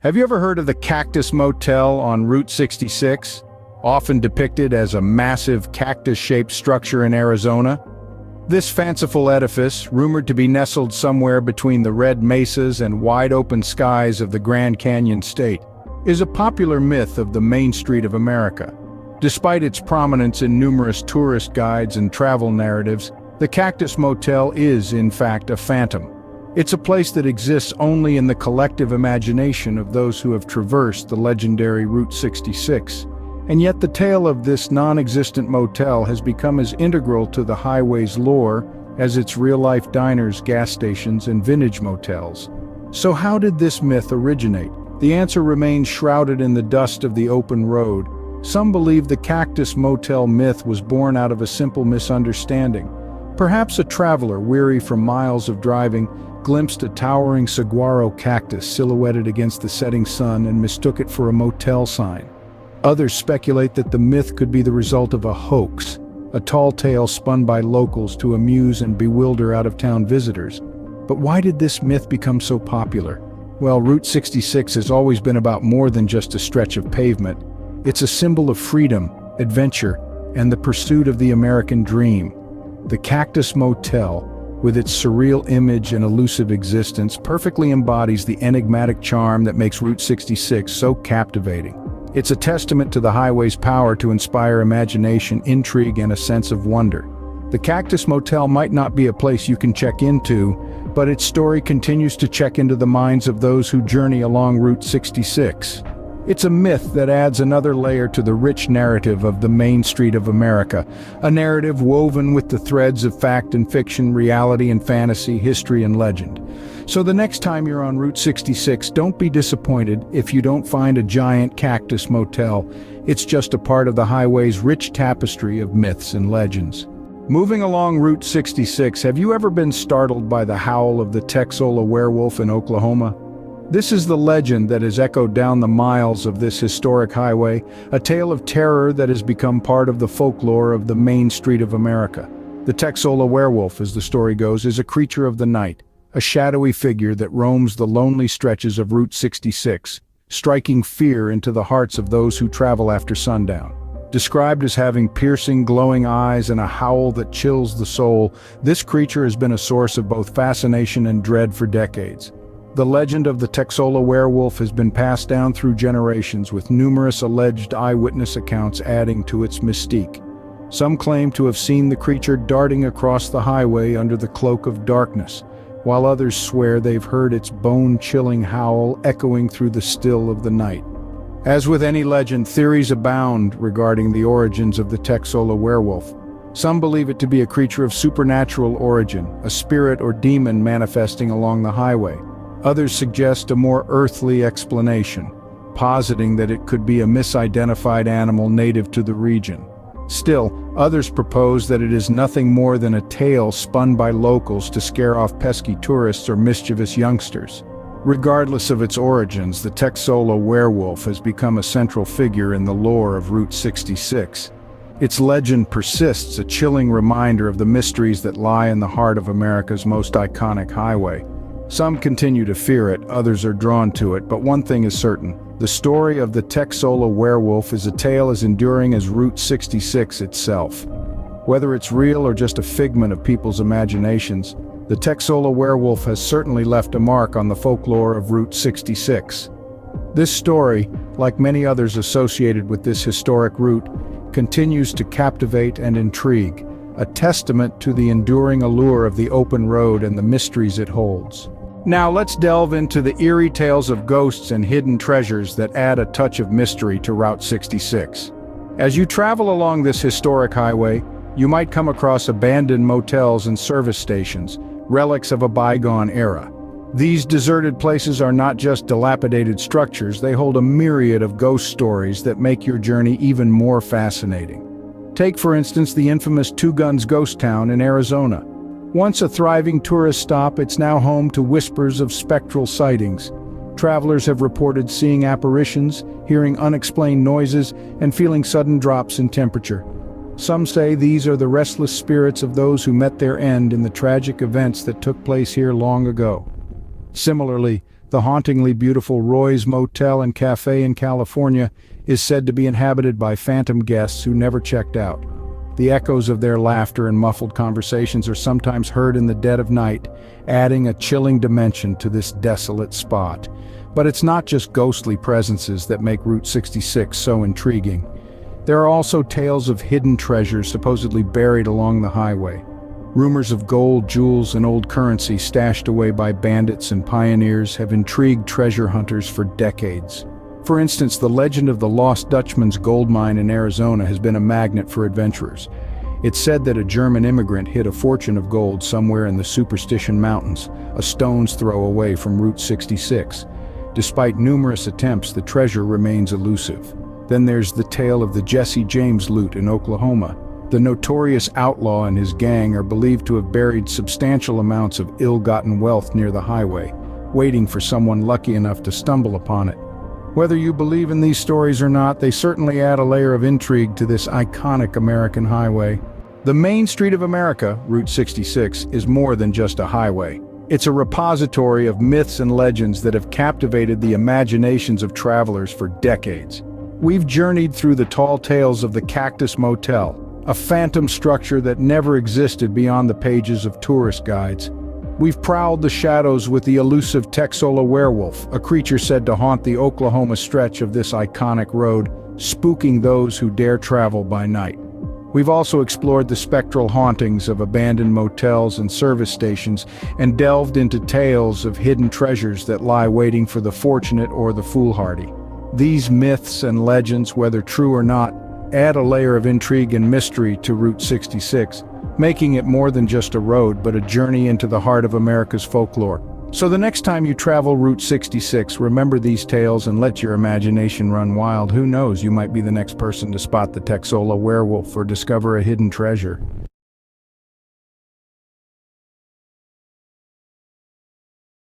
Have you ever heard of the Cactus Motel on Route 66? Often depicted as a massive cactus-shaped structure in Arizona? This fanciful edifice, rumored to be nestled somewhere between the red mesas and wide-open skies of the Grand Canyon State, is a popular myth of the Main Street of America. Despite its prominence in numerous tourist guides and travel narratives, the Cactus Motel is, in fact, a phantom. It's a place that exists only in the collective imagination of those who have traversed the legendary Route 66. And yet the tale of this non-existent motel has become as integral to the highway's lore as its real-life diners, gas stations, and vintage motels. So how did this myth originate? The answer remains shrouded in the dust of the open road. Some believe the Cactus Motel myth was born out of a simple misunderstanding. Perhaps a traveler, weary from miles of driving, glimpsed a towering saguaro cactus silhouetted against the setting sun and mistook it for a motel sign. Others speculate that the myth could be the result of a hoax, a tall tale spun by locals to amuse and bewilder out-of-town visitors. But why did this myth become so popular? Well, Route 66 has always been about more than just a stretch of pavement. It's a symbol of freedom, adventure, and the pursuit of the American dream. The Cactus Motel, with its surreal image and elusive existence, perfectly embodies the enigmatic charm that makes Route 66 so captivating. It's a testament to the highway's power to inspire imagination, intrigue, and a sense of wonder. The Cactus Motel might not be a place you can check into, but its story continues to check into the minds of those who journey along Route 66. It's a myth that adds another layer to the rich narrative of the Main Street of America, a narrative woven with the threads of fact and fiction, reality and fantasy, history and legend. So the next time you're on Route 66, don't be disappointed if you don't find a giant Cactus Motel. It's just a part of the highway's rich tapestry of myths and legends. Moving along Route 66, have you ever been startled by the howl of the Texola Werewolf in Oklahoma? This is the legend that has echoed down the miles of this historic highway, a tale of terror that has become part of the folklore of the Main Street of America. The Texola Werewolf, as the story goes, is a creature of the night, a shadowy figure that roams the lonely stretches of Route 66, striking fear into the hearts of those who travel after sundown. Described as having piercing, glowing eyes and a howl that chills the soul, this creature has been a source of both fascination and dread for decades. The legend of the Texola Werewolf has been passed down through generations, with numerous alleged eyewitness accounts adding to its mystique. Some claim to have seen the creature darting across the highway under the cloak of darkness, while others swear they've heard its bone-chilling howl echoing through the still of the night. As with any legend, theories abound regarding the origins of the Texola Werewolf. Some believe it to be a creature of supernatural origin, a spirit or demon manifesting along the highway. Others suggest a more earthly explanation, positing that it could be a misidentified animal native to the region. Still, others propose that it is nothing more than a tale spun by locals to scare off pesky tourists or mischievous youngsters. Regardless of its origins, the Texola Werewolf has become a central figure in the lore of Route 66. Its legend persists, a chilling reminder of the mysteries that lie in the heart of America's most iconic highway. Some continue to fear it, others are drawn to it, but one thing is certain. The story of the Texola Werewolf is a tale as enduring as Route 66 itself. Whether it's real or just a figment of people's imaginations, the Texola Werewolf has certainly left a mark on the folklore of Route 66. This story, like many others associated with this historic route, continues to captivate and intrigue, a testament to the enduring allure of the open road and the mysteries it holds. Now let's delve into the eerie tales of ghosts and hidden treasures that add a touch of mystery to Route 66. As you travel along this historic highway, you might come across abandoned motels and service stations, relics of a bygone era. These deserted places are not just dilapidated structures, they hold a myriad of ghost stories that make your journey even more fascinating. Take, for instance, the infamous Two Guns ghost town in Arizona. Once a thriving tourist stop, it's now home to whispers of spectral sightings. Travelers have reported seeing apparitions, hearing unexplained noises, and feeling sudden drops in temperature. Some say these are the restless spirits of those who met their end in the tragic events that took place here long ago. Similarly, The hauntingly beautiful Roy's Motel and Cafe in California is said to be inhabited by phantom guests who never checked out. The echoes of their laughter and muffled conversations are sometimes heard in the dead of night, adding a chilling dimension to this desolate spot. But it's not just ghostly presences that make Route 66 so intriguing. There are also tales of hidden treasures supposedly buried along the highway. Rumors of gold, jewels, and old currency stashed away by bandits and pioneers have intrigued treasure hunters for decades. For instance, the legend of the Lost Dutchman's gold mine in Arizona has been a magnet for adventurers. It's said that a German immigrant hid a fortune of gold somewhere in the Superstition Mountains, a stone's throw away from Route 66. Despite numerous attempts, the treasure remains elusive. Then there's the tale of the Jesse James loot in Oklahoma. The notorious outlaw and his gang are believed to have buried substantial amounts of ill-gotten wealth near the highway, waiting for someone lucky enough to stumble upon it. Whether you believe in these stories or not, they certainly add a layer of intrigue to this iconic American highway. The main street of America, Route 66, is more than just a highway. It's a repository of myths and legends that have captivated the imaginations of travelers for decades. We've journeyed through the tall tales of the Cactus Motel, a phantom structure that never existed beyond the pages of tourist guides. We've prowled the shadows with the elusive Texola Werewolf, a creature said to haunt the Oklahoma stretch of this iconic road, spooking those who dare travel by night. We've also explored the spectral hauntings of abandoned motels and service stations and delved into tales of hidden treasures that lie waiting for the fortunate or the foolhardy. These myths and legends, whether true or not, add a layer of intrigue and mystery to Route 66, making it more than just a road but a journey into the heart of America's folklore. So the next time you travel Route 66, remember these tales and let your imagination run wild. Who knows, you might be the next person to spot the Texola Werewolf or discover a hidden treasure.